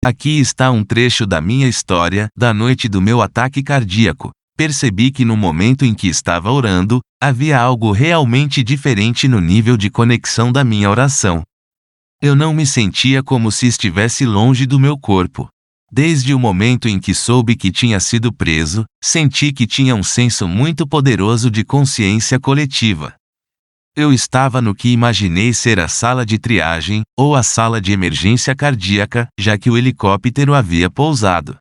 Aqui está um trecho da minha história, da noite do meu ataque cardíaco. Percebi que no momento em que estava orando, havia algo realmente diferente no nível de conexão da minha oração. Eu não me sentia como se estivesse longe do meu corpo. Desde o momento em que soube que tinha sido preso, senti que tinha um senso muito poderoso de consciência coletiva. Eu estava no que imaginei ser a sala de triagem, ou a sala de emergência cardíaca, já que o helicóptero havia pousado.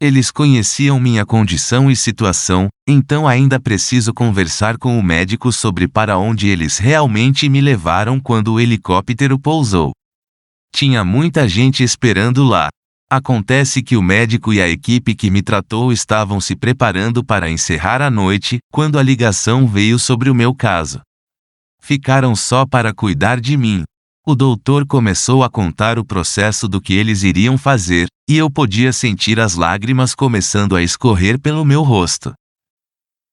Eles conheciam minha condição e situação, então ainda preciso conversar com o médico sobre para onde eles realmente me levaram quando o helicóptero pousou. Tinha muita gente esperando lá. Acontece que o médico e a equipe que me tratou estavam se preparando para encerrar a noite, quando a ligação veio sobre o meu caso. Ficaram só para cuidar de mim. O doutor começou a contar o processo do que eles iriam fazer, e eu podia sentir as lágrimas começando a escorrer pelo meu rosto.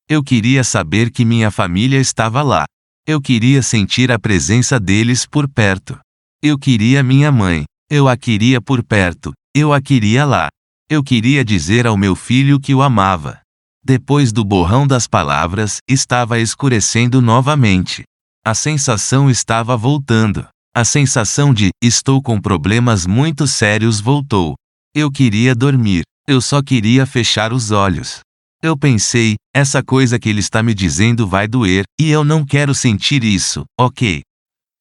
Eu queria saber que minha família estava lá. Eu queria sentir a presença deles por perto. Eu queria minha mãe. Eu a queria por perto. Eu a queria lá. Eu queria dizer ao meu filho que o amava. Depois do borrão das palavras, estava escurecendo novamente. A sensação estava voltando. A sensação de, estou com problemas muito sérios voltou. Eu queria dormir. Eu só queria fechar os olhos. Eu pensei, essa coisa que ele está me dizendo vai doer, e eu não quero sentir isso, ok?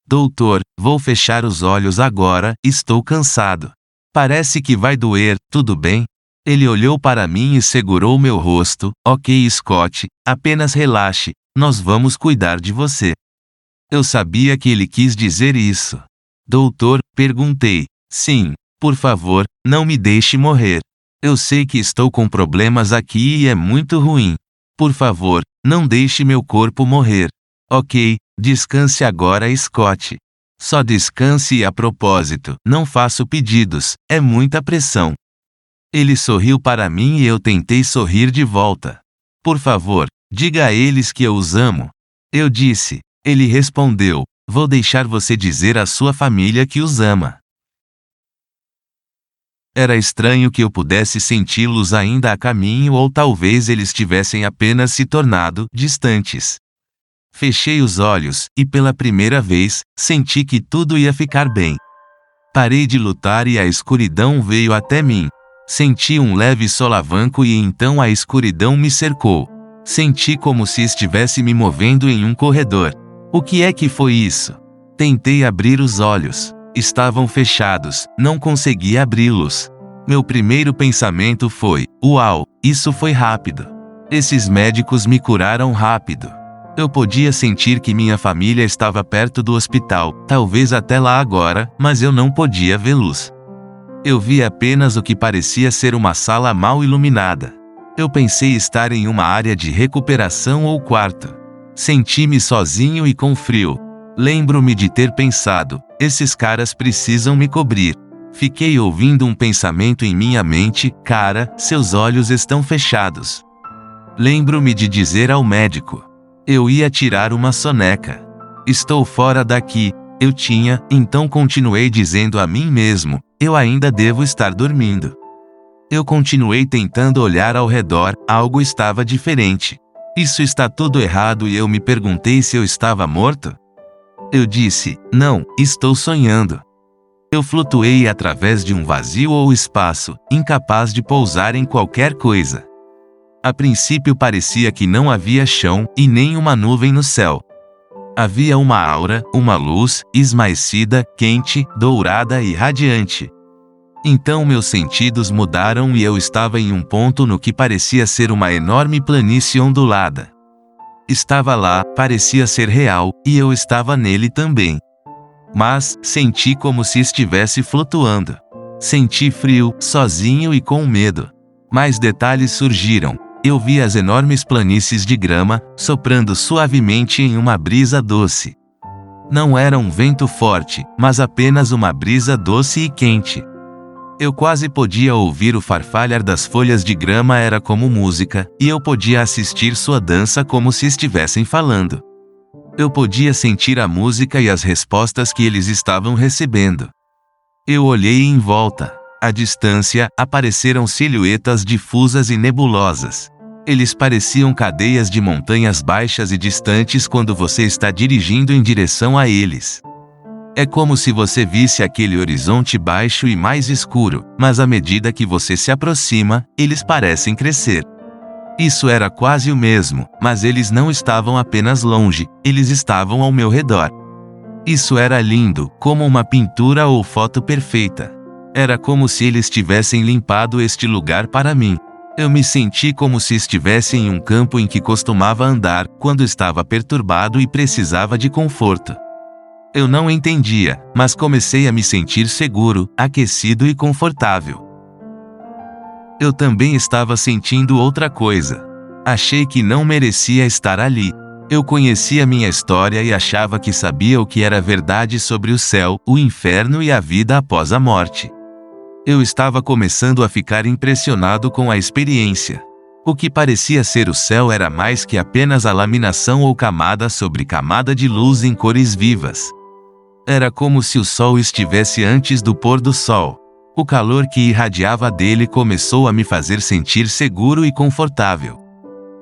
Doutor, vou fechar os olhos agora, estou cansado. Parece que vai doer, tudo bem? Ele olhou para mim e segurou meu rosto, ok Scott, apenas relaxe, nós vamos cuidar de você. Eu sabia que ele quis dizer isso. Doutor, perguntei. Sim, por favor, não me deixe morrer. Eu sei que estou com problemas aqui e é muito ruim. Por favor, não deixe meu corpo morrer. Ok, descanse agora Scott. Só descanse e a propósito, não faço pedidos, é muita pressão. Ele sorriu para mim e eu tentei sorrir de volta. Por favor, diga a eles que eu os amo. Eu disse. Ele respondeu, vou deixar você dizer à sua família que os ama. Era estranho que eu pudesse senti-los ainda a caminho ou talvez eles tivessem apenas se tornado distantes. Fechei os olhos, e pela primeira vez, senti que tudo ia ficar bem. Parei de lutar e a escuridão veio até mim. Senti um leve solavanco e então a escuridão me cercou. Senti como se estivesse me movendo em um corredor. O que é que foi isso? Tentei abrir os olhos. Estavam fechados, não consegui abri-los. Meu primeiro pensamento foi, uau, isso foi rápido. Esses médicos me curaram rápido. Eu podia sentir que minha família estava perto do hospital, talvez até lá agora, mas eu não podia vê-los. Eu vi apenas o que parecia ser uma sala mal iluminada. Eu pensei estar em uma área de recuperação ou quarto. Senti-me sozinho e com frio. Lembro-me de ter pensado, esses caras precisam me cobrir. Fiquei ouvindo um pensamento em minha mente, cara, seus olhos estão fechados. Lembro-me de dizer ao médico. Eu ia tirar uma soneca. Estou fora daqui. Eu tinha, então continuei dizendo a mim mesmo, eu ainda devo estar dormindo. Eu continuei tentando olhar ao redor, algo estava diferente. Isso está tudo errado e eu me perguntei se eu estava morto? Eu disse, não, estou sonhando. Eu flutuei através de um vazio ou espaço, incapaz de pousar em qualquer coisa. A princípio parecia que não havia chão, e nem uma nuvem no céu. Havia uma aura, uma luz, esmaecida, quente, dourada e radiante. Então meus sentidos mudaram e eu estava em um ponto no que parecia ser uma enorme planície ondulada. Estava lá, parecia ser real, e eu estava nele também. Mas, senti como se estivesse flutuando. Senti frio, sozinho e com medo. Mais detalhes surgiram. Eu vi as enormes planícies de grama, soprando suavemente em uma brisa doce. Não era um vento forte, mas apenas uma brisa doce e quente. Eu quase podia ouvir o farfalhar das folhas de grama era como música, e eu podia assistir sua dança como se estivessem falando. Eu podia sentir a música e as respostas que eles estavam recebendo. Eu olhei em volta. À distância, apareceram silhuetas difusas e nebulosas. Eles pareciam cadeias de montanhas baixas e distantes quando você está dirigindo em direção a eles. É como se você visse aquele horizonte baixo e mais escuro, mas à medida que você se aproxima, eles parecem crescer. Isso era quase o mesmo, mas eles não estavam apenas longe, eles estavam ao meu redor. Isso era lindo, como uma pintura ou foto perfeita. Era como se eles tivessem limpado este lugar para mim. Eu me senti como se estivesse em um campo em que costumava andar, quando estava perturbado e precisava de conforto. Eu não entendia, mas comecei a me sentir seguro, aquecido e confortável. Eu também estava sentindo outra coisa. Achei que não merecia estar ali. Eu conhecia minha história e achava que sabia o que era verdade sobre o céu, o inferno e a vida após a morte. Eu estava começando a ficar impressionado com a experiência. O que parecia ser o céu era mais que apenas a laminação ou camada sobre camada de luz em cores vivas. Era como se o sol estivesse antes do pôr do sol. O calor que irradiava dele começou a me fazer sentir seguro e confortável.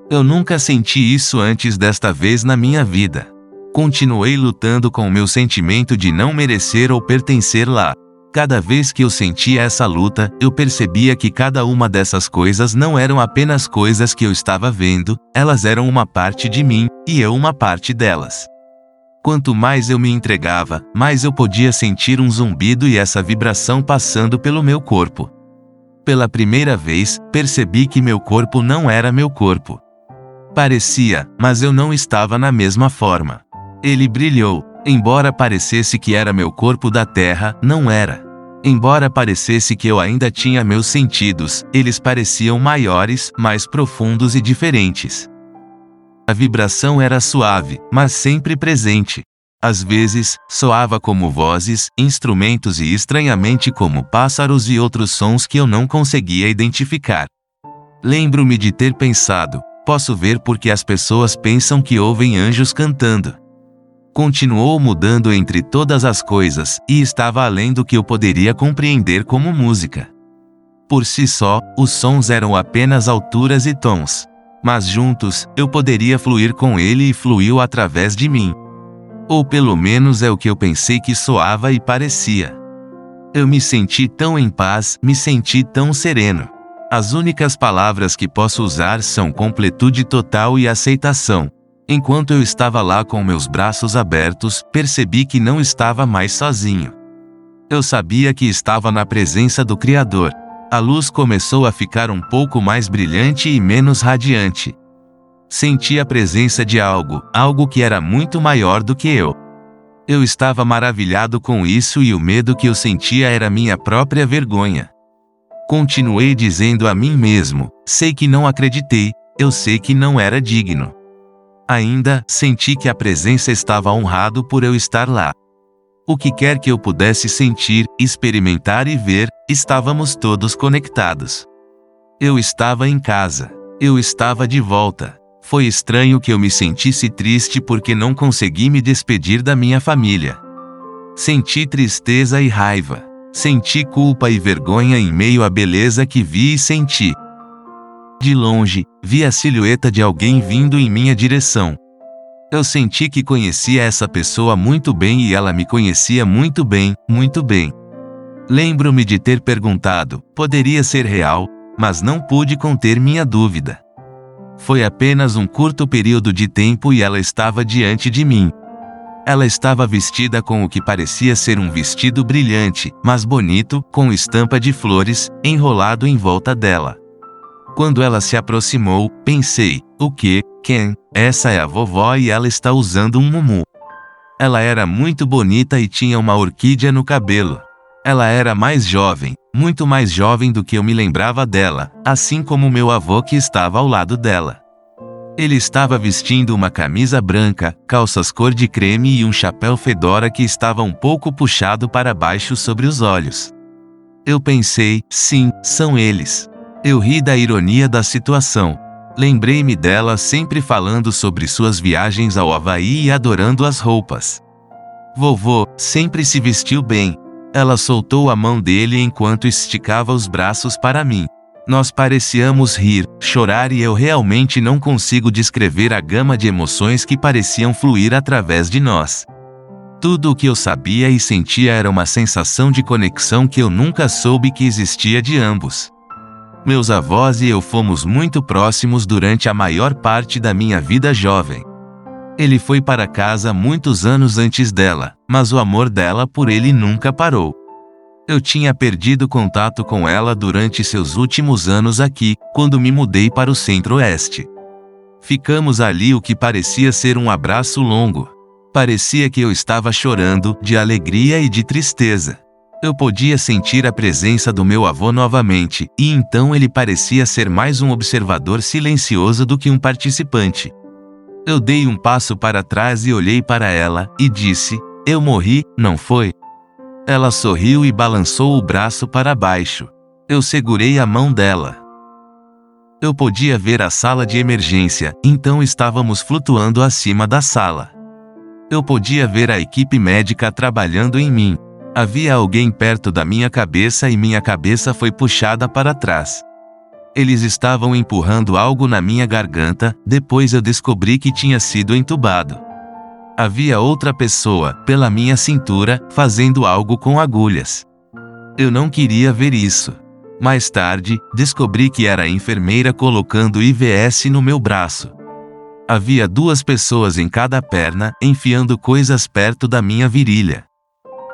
Eu nunca senti isso antes desta vez na minha vida. Continuei lutando com o meu sentimento de não merecer ou pertencer lá. Cada vez que eu sentia essa luta, eu percebia que cada uma dessas coisas não eram apenas coisas que eu estava vendo, elas eram uma parte de mim, e eu uma parte delas. Quanto mais eu me entregava, mais eu podia sentir um zumbido e essa vibração passando pelo meu corpo. Pela primeira vez, percebi que meu corpo não era meu corpo. Parecia, mas eu não estava na mesma forma. Ele brilhou. Embora parecesse que era meu corpo da terra, não era. Embora parecesse que eu ainda tinha meus sentidos, eles pareciam maiores, mais profundos e diferentes. A vibração era suave, mas sempre presente. Às vezes, soava como vozes, instrumentos e estranhamente como pássaros e outros sons que eu não conseguia identificar. Lembro-me de ter pensado, posso ver porque as pessoas pensam que ouvem anjos cantando. Continuou mudando entre todas as coisas, e estava além do que eu poderia compreender como música. Por si só, os sons eram apenas alturas e tons. Mas juntos, eu poderia fluir com ele e fluiu através de mim. Ou pelo menos é o que eu pensei que soava e parecia. Eu me senti tão em paz, me senti tão sereno. As únicas palavras que posso usar são completude total e aceitação. Enquanto eu estava lá com meus braços abertos, percebi que não estava mais sozinho. Eu sabia que estava na presença do Criador. A luz começou a ficar um pouco mais brilhante e menos radiante. Senti a presença de algo que era muito maior do que eu. Eu estava maravilhado com isso e o medo que eu sentia era minha própria vergonha. Continuei dizendo a mim mesmo, sei que não acreditei, eu sei que não era digno. Ainda, senti que a presença estava honrado por eu estar lá. O que quer que eu pudesse sentir, experimentar e ver, estávamos todos conectados. Eu estava em casa. Eu estava de volta. Foi estranho que eu me sentisse triste porque não consegui me despedir da minha família. Senti tristeza e raiva. Senti culpa e vergonha em meio à beleza que vi e senti. De longe, vi a silhueta de alguém vindo em minha direção. Eu senti que conhecia essa pessoa muito bem e ela me conhecia muito bem, muito bem. Lembro-me de ter perguntado, poderia ser real, mas não pude conter minha dúvida. Foi apenas um curto período de tempo e ela estava diante de mim. Ela estava vestida com o que parecia ser um vestido brilhante, mas bonito, com estampa de flores, enrolado em volta dela. Quando ela se aproximou, pensei, o quê? Quem? Essa é a vovó e ela está usando um mumu. Ela era muito bonita e tinha uma orquídea no cabelo. Ela era mais jovem, muito mais jovem do que eu me lembrava dela, assim como meu avô que estava ao lado dela. Ele estava vestindo uma camisa branca, calças cor de creme e um chapéu fedora que estava um pouco puxado para baixo sobre os olhos. Eu pensei, sim, são eles. Eu ri da ironia da situação. Lembrei-me dela sempre falando sobre suas viagens ao Havaí e adorando as roupas. Vovô sempre se vestiu bem. Ela soltou a mão dele enquanto esticava os braços para mim. Nós parecíamos rir, chorar e eu realmente não consigo descrever a gama de emoções que pareciam fluir através de nós. Tudo o que eu sabia e sentia era uma sensação de conexão que eu nunca soube que existia de ambos. Meus avós e eu fomos muito próximos durante a maior parte da minha vida jovem. Ele foi para casa muitos anos antes dela, mas o amor dela por ele nunca parou. Eu tinha perdido contato com ela durante seus últimos anos aqui, quando me mudei para o Centro-Oeste. Ficamos ali o que parecia ser um abraço longo. Parecia que eu estava chorando, de alegria e de tristeza. Eu podia sentir a presença do meu avô novamente, e então ele parecia ser mais um observador silencioso do que um participante. Eu dei um passo para trás e olhei para ela, e disse: "Eu morri, não foi?" Ela sorriu e balançou o braço para baixo. Eu segurei a mão dela. Eu podia ver a sala de emergência, então estávamos flutuando acima da sala. Eu podia ver a equipe médica trabalhando em mim. Havia alguém perto da minha cabeça e minha cabeça foi puxada para trás. Eles estavam empurrando algo na minha garganta, depois eu descobri que tinha sido entubado. Havia outra pessoa, pela minha cintura, fazendo algo com agulhas. Eu não queria ver isso. Mais tarde, descobri que era a enfermeira colocando IVS no meu braço. Havia 2 pessoas em cada perna, enfiando coisas perto da minha virilha.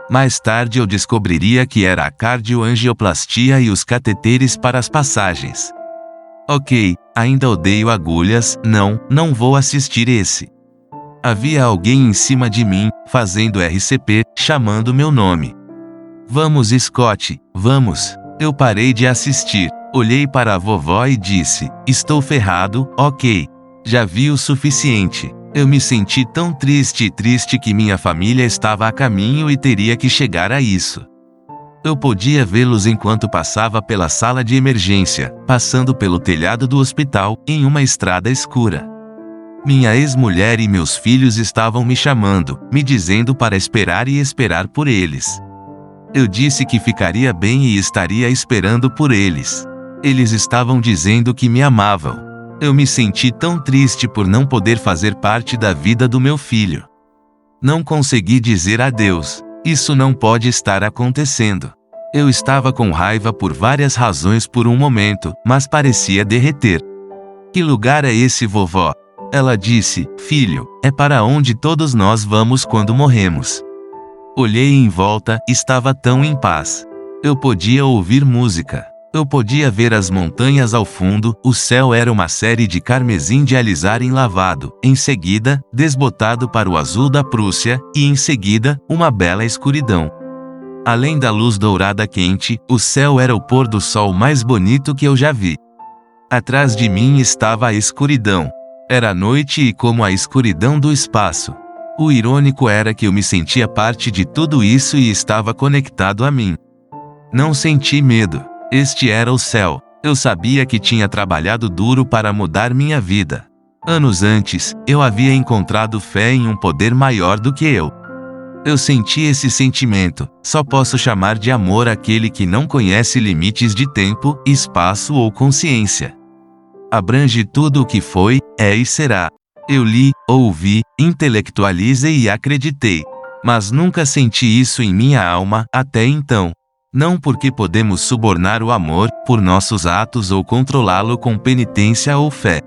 Mais tarde eu descobriria que era a cardioangioplastia e os cateteres para as passagens. Ok, ainda odeio agulhas, não vou assistir esse. Havia alguém em cima de mim, fazendo RCP, chamando meu nome. Vamos, Scott, vamos. Eu parei de assistir, olhei para a vovó e disse: estou ferrado, ok. Já vi o suficiente. Eu me senti tão triste que minha família estava a caminho e teria que chegar a isso. Eu podia vê-los enquanto passava pela sala de emergência, passando pelo telhado do hospital, em uma estrada escura. Minha ex-mulher e meus filhos estavam me chamando, me dizendo para esperar e esperar por eles. Eu disse que ficaria bem e estaria esperando por eles. Eles estavam dizendo que me amavam. Eu me senti tão triste por não poder fazer parte da vida do meu filho. Não consegui dizer adeus. Isso não pode estar acontecendo. Eu estava com raiva por várias razões por um momento, mas parecia derreter. Que lugar é esse, vovó? Ela disse: filho, é para onde todos nós vamos quando morremos. Olhei em volta, estava tão em paz. Eu podia ouvir música. Eu podia ver as montanhas ao fundo, o céu era uma série de carmesim de alizarem lavado, em seguida, desbotado para o azul da Prússia, e em seguida, uma bela escuridão. Além da luz dourada quente, o céu era o pôr do sol mais bonito que eu já vi. Atrás de mim estava a escuridão. Era noite e como a escuridão do espaço. O irônico era que eu me sentia parte de tudo isso e estava conectado a mim. Não senti medo. Este era o céu. Eu sabia que tinha trabalhado duro para mudar minha vida. Anos antes, eu havia encontrado fé em um poder maior do que eu. Eu senti esse sentimento. Só posso chamar de amor aquele que não conhece limites de tempo, espaço ou consciência. Abrange tudo o que foi, é e será. Eu li, ouvi, intelectualizei e acreditei. Mas nunca senti isso em minha alma, até então. Não porque podemos subornar o amor, por nossos atos ou controlá-lo com penitência ou fé.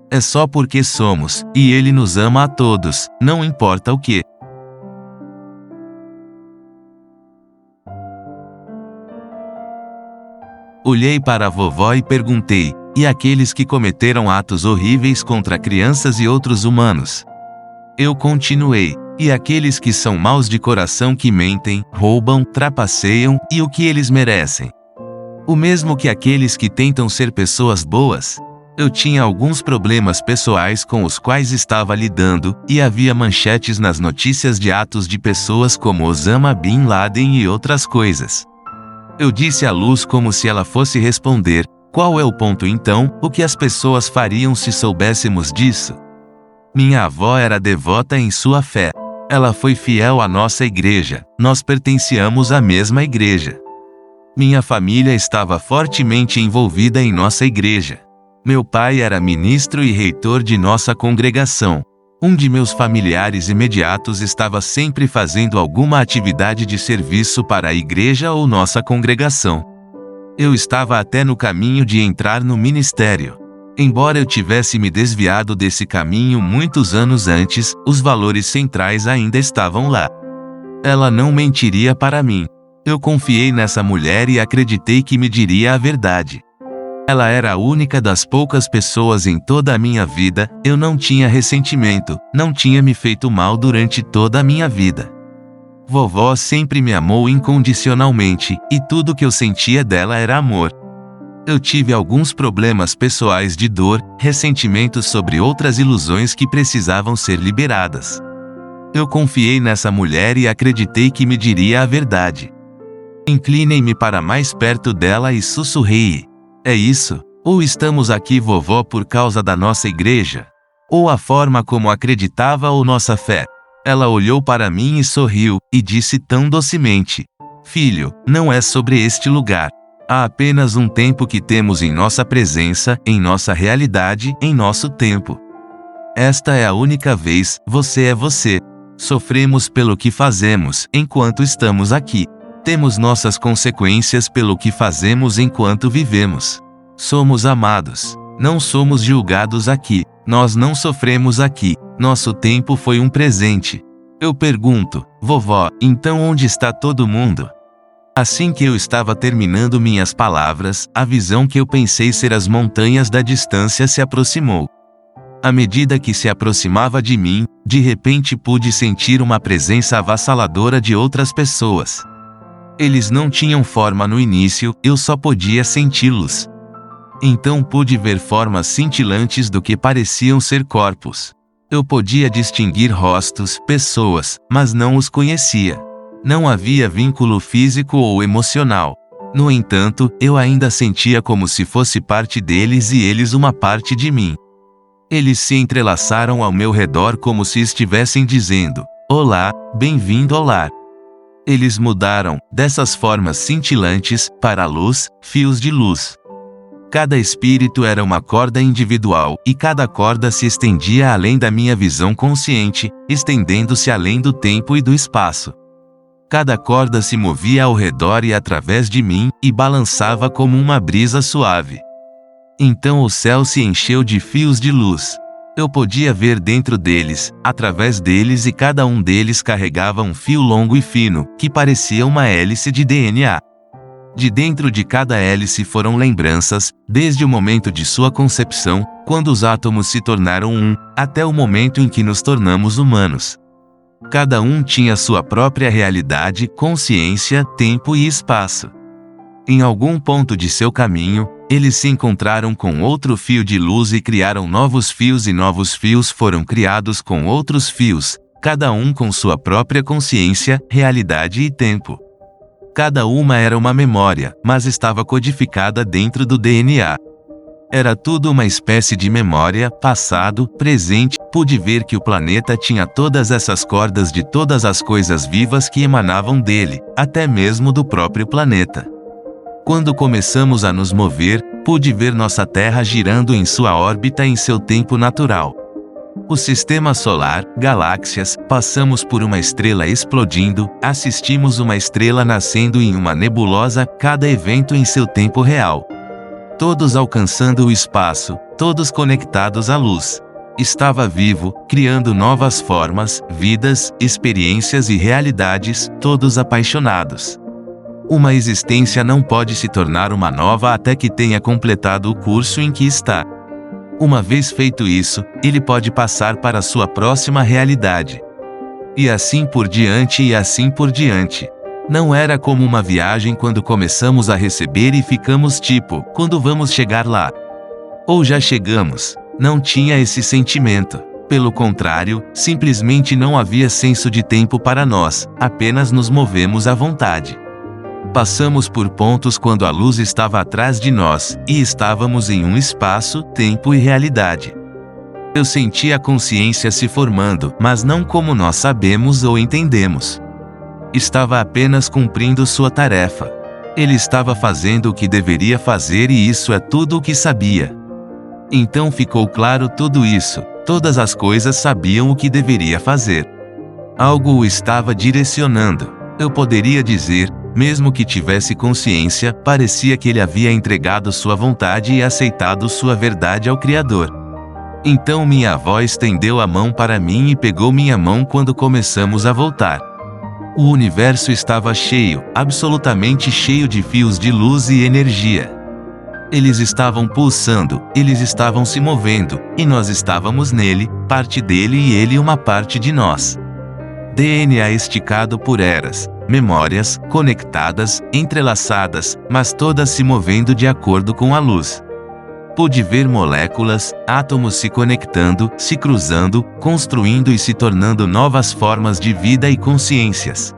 É só porque somos, e Ele nos ama a todos, não importa o que. Olhei para a vovó e perguntei: e aqueles que cometeram atos horríveis contra crianças e outros humanos? Eu continuei: e aqueles que são maus de coração que mentem, roubam, trapaceiam, e o que eles merecem? O mesmo que aqueles que tentam ser pessoas boas? Eu tinha alguns problemas pessoais com os quais estava lidando, e havia manchetes nas notícias de atos de pessoas como Osama Bin Laden e outras coisas. Eu disse à luz como se ela fosse responder: qual é o ponto então? O que as pessoas fariam se soubéssemos disso? Minha avó era devota em sua fé. Ela foi fiel à nossa igreja, nós pertencíamos à mesma igreja. Minha família estava fortemente envolvida em nossa igreja. Meu pai era ministro e reitor de nossa congregação. Um de meus familiares imediatos estava sempre fazendo alguma atividade de serviço para a igreja ou nossa congregação. Eu estava até no caminho de entrar no ministério. Embora eu tivesse me desviado desse caminho muitos anos antes, os valores centrais ainda estavam lá. Ela não mentiria para mim. Eu confiei nessa mulher e acreditei que me diria a verdade. Ela era a única das poucas pessoas em toda a minha vida. Eu não tinha ressentimento, não tinha me feito mal durante toda a minha vida. Vovó sempre me amou incondicionalmente, e tudo que eu sentia dela era amor. Eu tive alguns problemas pessoais de dor, ressentimentos sobre outras ilusões que precisavam ser liberadas. Eu confiei nessa mulher e acreditei que me diria a verdade. Inclinei-me para mais perto dela e sussurrei: "É isso? Ou estamos aqui, vovó, por causa da nossa igreja? Ou a forma como acreditava ou nossa fé?" Ela olhou para mim e sorriu, e disse tão docemente: "Filho, não é sobre este lugar. Há apenas um tempo que temos em nossa presença, em nossa realidade, em nosso tempo. Esta é a única vez, você é você. Sofremos pelo que fazemos, enquanto estamos aqui. Temos nossas consequências pelo que fazemos enquanto vivemos. Somos amados. Não somos julgados aqui. Nós não sofremos aqui. Nosso tempo foi um presente." Eu pergunto: "Vovó, então onde está todo mundo?" Assim que eu estava terminando minhas palavras, a visão que eu pensei ser as montanhas da distância se aproximou. À medida que se aproximava de mim, de repente pude sentir uma presença avassaladora de outras pessoas. Eles não tinham forma no início, eu só podia senti-los. Então pude ver formas cintilantes do que pareciam ser corpos. Eu podia distinguir rostos, pessoas, mas não os conhecia. Não havia vínculo físico ou emocional. No entanto, eu ainda sentia como se fosse parte deles e eles uma parte de mim. Eles se entrelaçaram ao meu redor como se estivessem dizendo: "Olá, bem-vindo ao lar." Eles mudaram, dessas formas cintilantes, para a luz, fios de luz. Cada espírito era uma corda individual, e cada corda se estendia além da minha visão consciente, estendendo-se além do tempo e do espaço. Cada corda se movia ao redor e através de mim, e balançava como uma brisa suave. Então o céu se encheu de fios de luz. Eu podia ver dentro deles, através deles, e cada um deles carregava um fio longo e fino, que parecia uma hélice de DNA. De dentro de cada hélice foram lembranças, desde o momento de sua concepção, quando os átomos se tornaram um, até o momento em que nos tornamos humanos. Cada um tinha sua própria realidade, consciência, tempo e espaço. Em algum ponto de seu caminho, eles se encontraram com outro fio de luz e criaram novos fios, e novos fios foram criados com outros fios, cada um com sua própria consciência, realidade e tempo. Cada uma era uma memória, mas estava codificada dentro do DNA. Era tudo uma espécie de memória, passado, presente. Pude ver que o planeta tinha todas essas cordas de todas as coisas vivas que emanavam dele, até mesmo do próprio planeta. Quando começamos a nos mover, pude ver nossa Terra girando em sua órbita em seu tempo natural. O sistema solar, galáxias, passamos por uma estrela explodindo, assistimos uma estrela nascendo em uma nebulosa, cada evento em seu tempo real. Todos alcançando o espaço, todos conectados à luz. Estava vivo, criando novas formas, vidas, experiências e realidades, todos apaixonados. Uma existência não pode se tornar uma nova até que tenha completado o curso em que está. Uma vez feito isso, ele pode passar para sua próxima realidade. E assim por diante e assim por diante. Não era como uma viagem quando começamos a receber e ficamos tipo, quando vamos chegar lá? Ou já chegamos? Não tinha esse sentimento. Pelo contrário, simplesmente não havia senso de tempo para nós, apenas nos movemos à vontade. Passamos por pontos quando a luz estava atrás de nós, e estávamos em um espaço, tempo e realidade. Eu senti a consciência se formando, mas não como nós sabemos ou entendemos. Estava apenas cumprindo sua tarefa. Ele estava fazendo o que deveria fazer e isso é tudo o que sabia. Então ficou claro tudo isso. Todas as coisas sabiam o que deveria fazer. Algo o estava direcionando. Eu poderia dizer, mesmo que tivesse consciência, parecia que ele havia entregado sua vontade e aceitado sua verdade ao Criador. Então minha avó estendeu a mão para mim e pegou minha mão quando começamos a voltar. O universo estava cheio, absolutamente cheio de fios de luz e energia. Eles estavam pulsando, eles estavam se movendo, e nós estávamos nele, parte dele e ele uma parte de nós. DNA esticado por eras, memórias, conectadas, entrelaçadas, mas todas se movendo de acordo com a luz. Pude ver moléculas, átomos se conectando, se cruzando, construindo e se tornando novas formas de vida e consciências.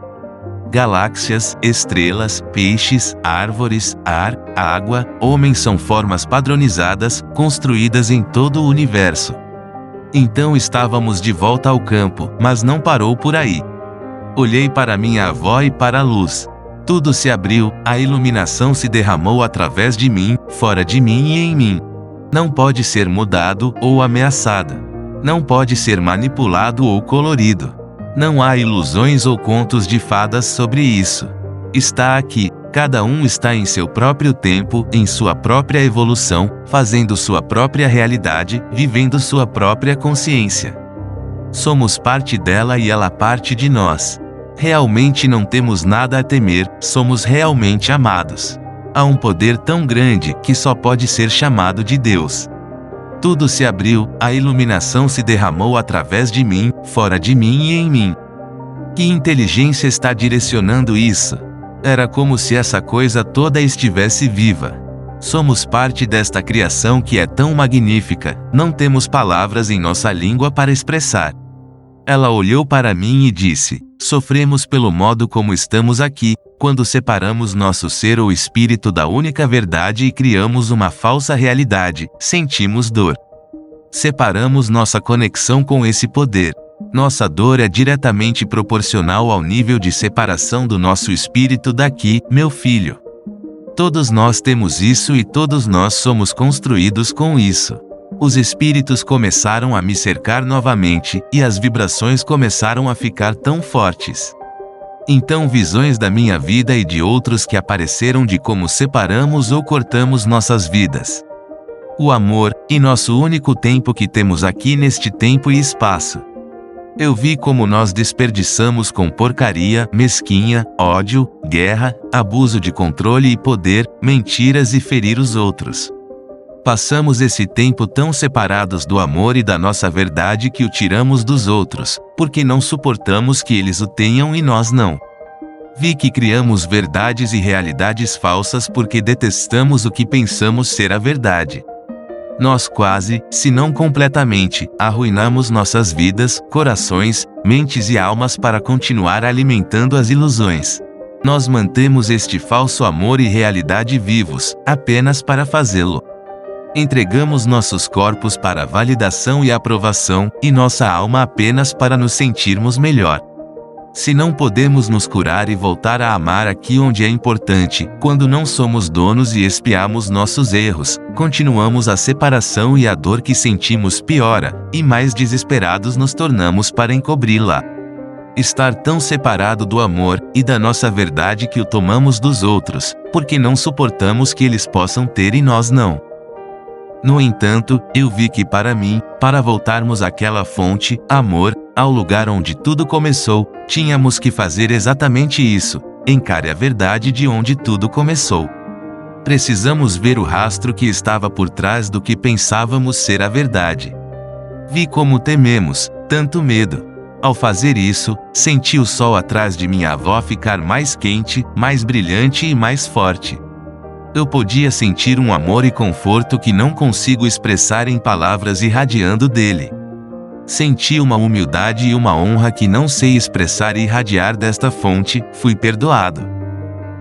Galáxias, estrelas, peixes, árvores, ar, água, homens são formas padronizadas, construídas em todo o universo. Então estávamos de volta ao campo, mas não parou por aí. Olhei para minha avó e para a luz. Tudo se abriu, a iluminação se derramou através de mim, fora de mim e em mim. Não pode ser mudado ou ameaçada. Não pode ser manipulado ou colorido. Não há ilusões ou contos de fadas sobre isso. Está aqui, cada um está em seu próprio tempo, em sua própria evolução, fazendo sua própria realidade, vivendo sua própria consciência. Somos parte dela e ela parte de nós. Realmente não temos nada a temer, somos realmente amados. Há um poder tão grande que só pode ser chamado de Deus. Tudo se abriu, a iluminação se derramou através de mim, fora de mim e em mim. Que inteligência está direcionando isso? Era como se essa coisa toda estivesse viva. Somos parte desta criação que é tão magnífica, não temos palavras em nossa língua para expressar. Ela olhou para mim e disse: sofremos pelo modo como estamos aqui, quando separamos nosso ser ou espírito da única verdade e criamos uma falsa realidade, sentimos dor. Separamos nossa conexão com esse poder. Nossa dor é diretamente proporcional ao nível de separação do nosso espírito daqui, meu filho. Todos nós temos isso e todos nós somos construídos com isso. Os espíritos começaram a me cercar novamente, e as vibrações começaram a ficar tão fortes. Então visões da minha vida e de outros que apareceram de como separamos ou cortamos nossas vidas. O amor, e nosso único tempo que temos aqui neste tempo e espaço. Eu vi como nós desperdiçamos com porcaria, mesquinha, ódio, guerra, abuso de controle e poder, mentiras e ferir os outros. Passamos esse tempo tão separados do amor e da nossa verdade que o tiramos dos outros, porque não suportamos que eles o tenham e nós não. Vi que criamos verdades e realidades falsas porque detestamos o que pensamos ser a verdade. Nós quase, se não completamente, arruinamos nossas vidas, corações, mentes e almas para continuar alimentando as ilusões. Nós mantemos este falso amor e realidade vivos, apenas para fazê-lo. Entregamos nossos corpos para validação e aprovação, e nossa alma apenas para nos sentirmos melhor. Se não podemos nos curar e voltar a amar aqui onde é importante, quando não somos donos e expiamos nossos erros, continuamos a separação e a dor que sentimos piora, e mais desesperados nos tornamos para encobri-la. Estar tão separado do amor, e da nossa verdade que o tomamos dos outros, porque não suportamos que eles possam ter e nós não. No entanto, eu vi que para mim, para voltarmos àquela fonte, amor, ao lugar onde tudo começou, tínhamos que fazer exatamente isso, encare a verdade de onde tudo começou. Precisamos ver o rastro que estava por trás do que pensávamos ser a verdade. Vi como tememos, tanto medo. Ao fazer isso, senti o sol atrás de minha avó ficar mais quente, mais brilhante e mais forte. Eu podia sentir um amor e conforto que não consigo expressar em palavras irradiando dele. Senti uma humildade e uma honra que não sei expressar e irradiar desta fonte, fui perdoado.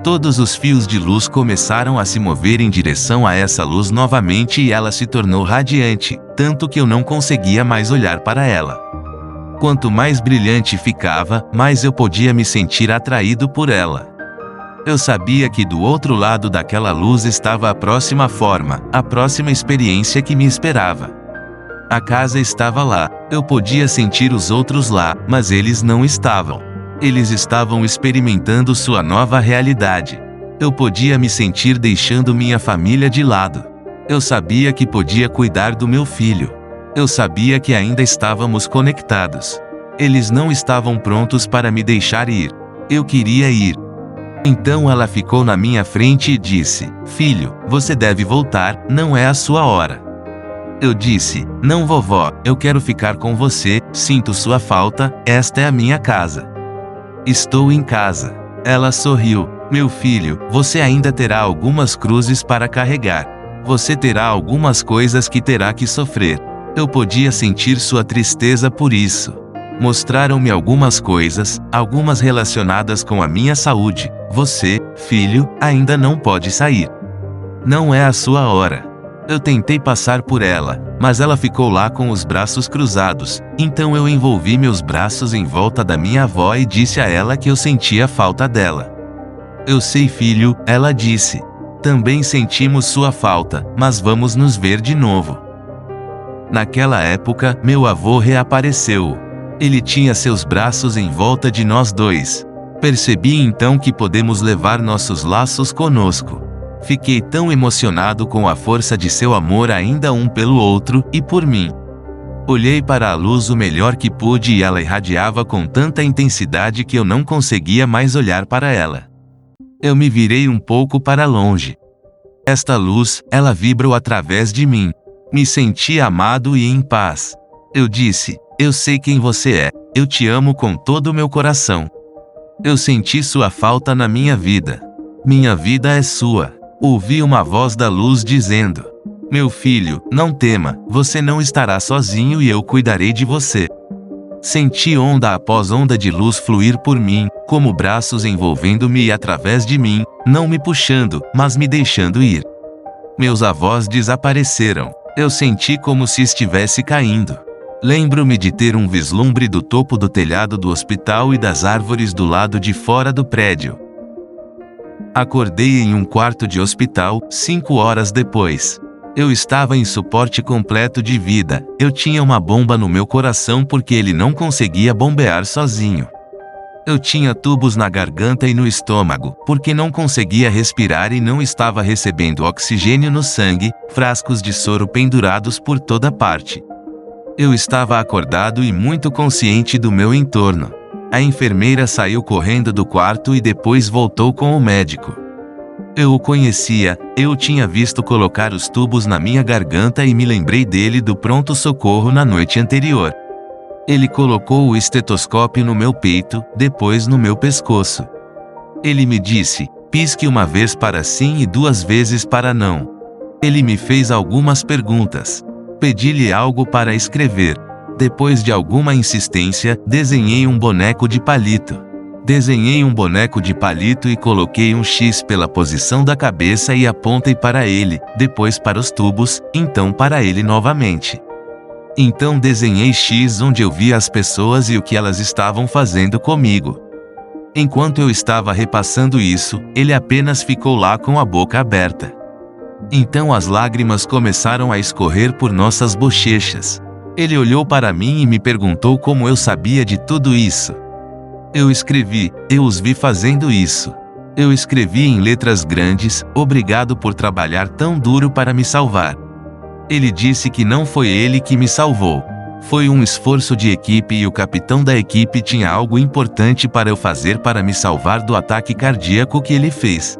Todos os fios de luz começaram a se mover em direção a essa luz novamente e ela se tornou radiante, tanto que eu não conseguia mais olhar para ela. Quanto mais brilhante ficava, mais eu podia me sentir atraído por ela. Eu sabia que do outro lado daquela luz estava a próxima forma, a próxima experiência que me esperava. A casa estava lá, eu podia sentir os outros lá, mas eles não estavam. Eles estavam experimentando sua nova realidade. Eu podia me sentir deixando minha família de lado. Eu sabia que podia cuidar do meu filho. Eu sabia que ainda estávamos conectados. Eles não estavam prontos para me deixar ir. Eu queria ir. Então ela ficou na minha frente e disse: "Filho, você deve voltar, não é a sua hora." Eu disse: "Não, vovó, eu quero ficar com você, sinto sua falta, esta é a minha casa. Estou em casa." Ela sorriu: "Meu filho, você ainda terá algumas cruzes para carregar. Você terá algumas coisas que terá que sofrer." Eu podia sentir sua tristeza por isso. Mostraram-me algumas coisas, algumas relacionadas com a minha saúde. "Você, filho, ainda não pode sair. Não é a sua hora." Eu tentei passar por ela, mas ela ficou lá com os braços cruzados. Então eu envolvi meus braços em volta da minha avó e disse a ela que eu sentia falta dela. "Eu sei, filho," ela disse. "Também sentimos sua falta, mas vamos nos ver de novo." Naquela época, meu avô reapareceu. Ele tinha seus braços em volta de nós dois. Percebi então que podemos levar nossos laços conosco. Fiquei tão emocionado com a força de seu amor ainda um pelo outro, e por mim. Olhei para a luz o melhor que pude e ela irradiava com tanta intensidade que eu não conseguia mais olhar para ela. Eu me virei um pouco para longe. Esta luz, ela vibrou através de mim. Me senti amado e em paz. Eu disse: "Eu sei quem você é, eu te amo com todo o meu coração." Eu senti sua falta na minha vida. Minha vida é sua. Ouvi uma voz da luz dizendo: "Meu filho, não tema, você não estará sozinho e eu cuidarei de você." Senti onda após onda de luz fluir por mim, como braços envolvendo-me e através de mim, não me puxando, mas me deixando ir. Meus avós desapareceram. Eu senti como se estivesse caindo. Lembro-me de ter um vislumbre do topo do telhado do hospital e das árvores do lado de fora do prédio. Acordei em um quarto de hospital, 5 horas depois. Eu estava em suporte completo de vida. Eu tinha uma bomba no meu coração porque ele não conseguia bombear sozinho. Eu tinha tubos na garganta e no estômago, porque não conseguia respirar e não estava recebendo oxigênio no sangue, frascos de soro pendurados por toda parte. Eu estava acordado e muito consciente do meu entorno. A enfermeira saiu correndo do quarto e depois voltou com o médico. Eu o conhecia, eu o tinha visto colocar os tubos na minha garganta e me lembrei dele do pronto-socorro na noite anterior. Ele colocou o estetoscópio no meu peito, depois no meu pescoço. Ele me disse: "Pisque uma vez para sim e 2 vezes para não." Ele me fez algumas perguntas. Pedi-lhe algo para escrever. Depois de alguma insistência, desenhei um boneco de palito. Desenhei um boneco de palito e coloquei um X pela posição da cabeça e apontei para ele, depois para os tubos, então para ele novamente. Então desenhei X onde eu via as pessoas e o que elas estavam fazendo comigo. Enquanto eu estava repassando isso, ele apenas ficou lá com a boca aberta. Então as lágrimas começaram a escorrer por nossas bochechas. Ele olhou para mim e me perguntou como eu sabia de tudo isso. Eu escrevi: "Eu os vi fazendo isso." Eu escrevi em letras grandes: "Obrigado por trabalhar tão duro para me salvar." Ele disse que não foi ele que me salvou. Foi um esforço de equipe e o capitão da equipe tinha algo importante para eu fazer para me salvar do ataque cardíaco que ele fez.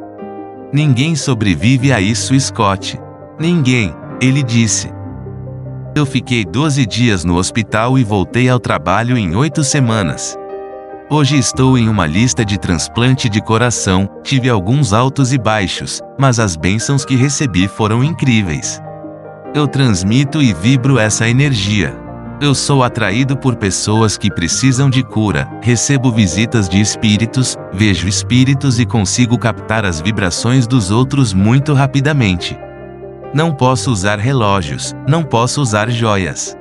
"Ninguém sobrevive a isso, Scott. Ninguém," ele disse. Eu fiquei 12 dias no hospital e voltei ao trabalho em 8 semanas. Hoje estou em uma lista de transplante de coração, tive alguns altos e baixos, mas as bênçãos que recebi foram incríveis. Eu transmito e vibro essa energia. Eu sou atraído por pessoas que precisam de cura, recebo visitas de espíritos, vejo espíritos e consigo captar as vibrações dos outros muito rapidamente. Não posso usar relógios, não posso usar joias.